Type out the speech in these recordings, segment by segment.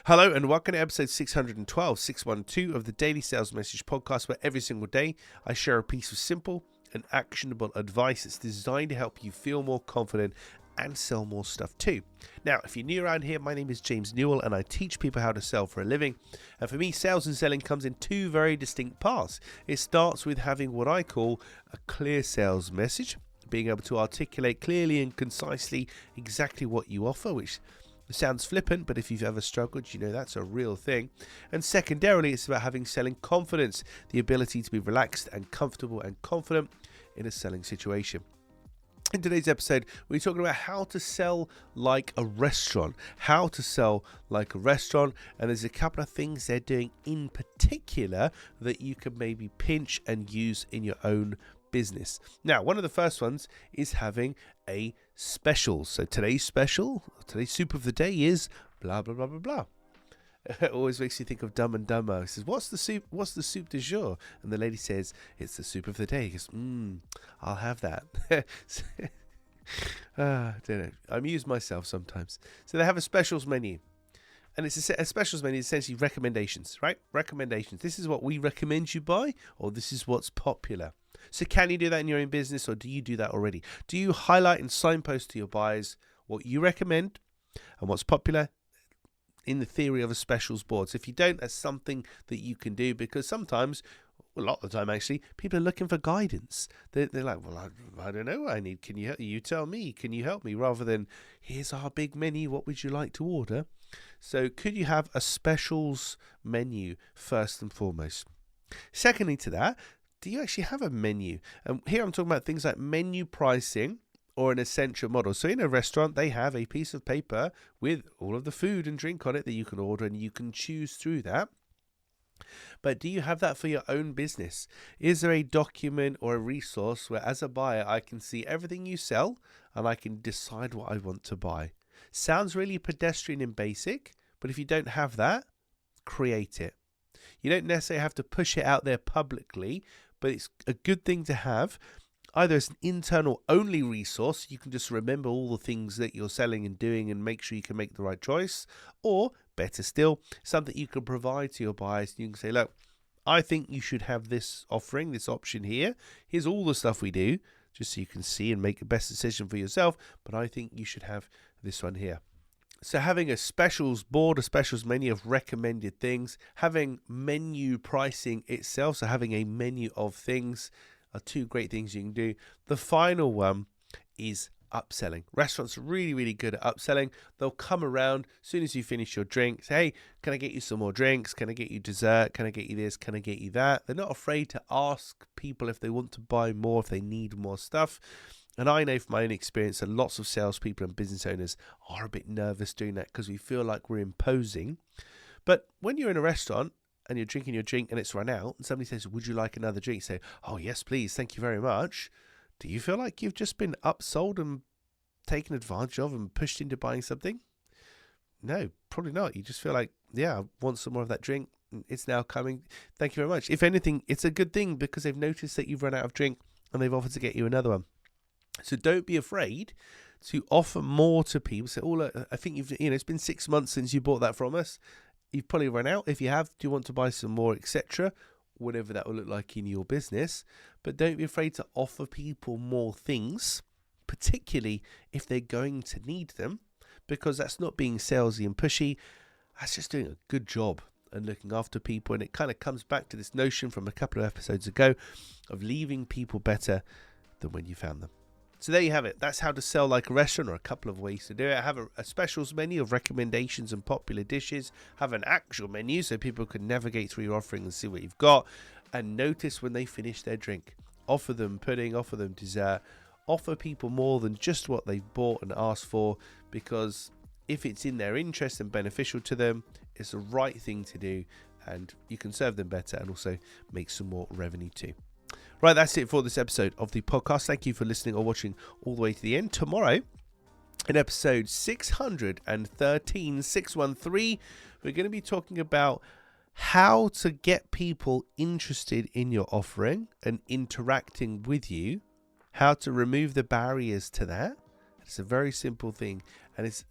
Hello and welcome to episode 612 of the Daily Sales Message Podcast, where every single day I share a piece of simple and actionable advice that's designed to help you feel more confident and sell more stuff too. Now, if you're new around here, my name is James Newell and I teach people how to sell for a living. And for me, sales and selling comes in two very distinct parts. It starts with having what I call a clear sales message, being able to articulate clearly and concisely exactly what you offer, which sounds flippant, but if you've ever struggled, you know that's a real thing. And secondarily, it's about having selling confidence, the ability to be relaxed and comfortable and confident in a selling situation. In today's episode, we're talking about how to sell like a restaurant. And there's a couple of things they're doing in particular that you can maybe pinch and use in your own business. Now, one of the first ones is having a special. So today's soup of the day is blah, blah, blah, blah, blah. It always makes you think of Dumb and Dumber. He says, what's the soup du jour? And the lady says, it's the soup of the day. He goes, I'll have that. I don't know. I amuse myself sometimes. So they have a specials menu. And it's a specials menu, essentially recommendations, right? Recommendations. This is what we recommend you buy, or this is what's popular. So can you do that in your own business, or do you do that already? Do you highlight and signpost to your buyers what you recommend and what's popular in the theory of a specials board? So if you don't, that's something that you can do, because sometimes, a lot of the time actually, people are looking for guidance. They're like, well, I don't know what I need. Can you tell me? Can you help me? Rather than, here's our big menu. What would you like to order? So could you have a specials menu first and foremost? Secondly to that, do you actually have a menu? And here I'm talking about things like menu pricing or an essential model. So in a restaurant, they have a piece of paper with all of the food and drink on it that you can order, and you can choose through that. But do you have that for your own business? Is there a document or a resource where, as a buyer, I can see everything you sell and I can decide what I want to buy? Sounds really pedestrian and basic, but if you don't have that, create it. You don't necessarily have to push it out there publicly, but it's a good thing to have. Either as an internal only resource, you can just remember all the things that you're selling and doing and make sure you can make the right choice, or better still, something you can provide to your buyers. You can say, look, I think you should have this offering, this option here. Here's all the stuff we do, just so you can see and make the best decision for yourself, but I think you should have this one here. So having a specials board, a specials menu of recommended things, having menu pricing itself, so having a menu of things, are two great things you can do. The final one is upselling. Restaurants are really, really good at upselling. They'll come around as soon as you finish your drink, say, hey, can I get you some more drinks? Can I get you dessert? Can I get you this? Can I get you that? They're not afraid to ask people if they want to buy more, if they need more stuff. And I know from my own experience that lots of salespeople and business owners are a bit nervous doing that because we feel like we're imposing. But when you're in a restaurant and you're drinking your drink and it's run out and somebody says, would you like another drink? You say, oh, yes, please. Thank you very much. Do you feel like you've just been upsold and taken advantage of and pushed into buying something? No, probably not. You just feel like, yeah, I want some more of that drink. It's now coming. Thank you very much. If anything, it's a good thing because they've noticed that you've run out of drink and they've offered to get you another one. So don't be afraid to offer more to people. So, I think it's been 6 months since you bought that from us. You've probably run out. If you have, do you want to buy some more, etc.? Whatever that will look like in your business. But don't be afraid to offer people more things, particularly if they're going to need them, because that's not being salesy and pushy. That's just doing a good job and looking after people. And it kind of comes back to this notion from a couple of episodes ago of leaving people better than when you found them. So there you have it. That's how to sell like a restaurant, or a couple of ways to do it. Have a specials menu of recommendations and popular dishes. Have an actual menu so people can navigate through your offering and see what you've got. And notice when they finish their drink. Offer them pudding, offer them dessert. Offer people more than just what they've bought and asked for, because if it's in their interest and beneficial to them, it's the right thing to do, and you can serve them better and also make some more revenue too. Right, that's it for this episode of the podcast. Thank you for listening or watching all the way to the end. Tomorrow, in episode 613, we're going to be talking about how to get people interested in your offering and interacting with you, how to remove the barriers to that. It's a very simple thing, and it's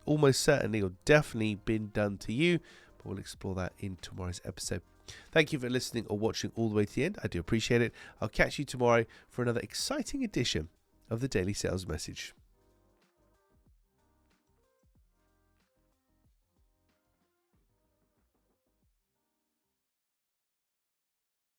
almost certainly or definitely been done to you, but we'll explore that in tomorrow's episode. Thank you for listening or watching all the way to the end. I do appreciate it. I'll catch you tomorrow for another exciting edition of the Daily Sales Message.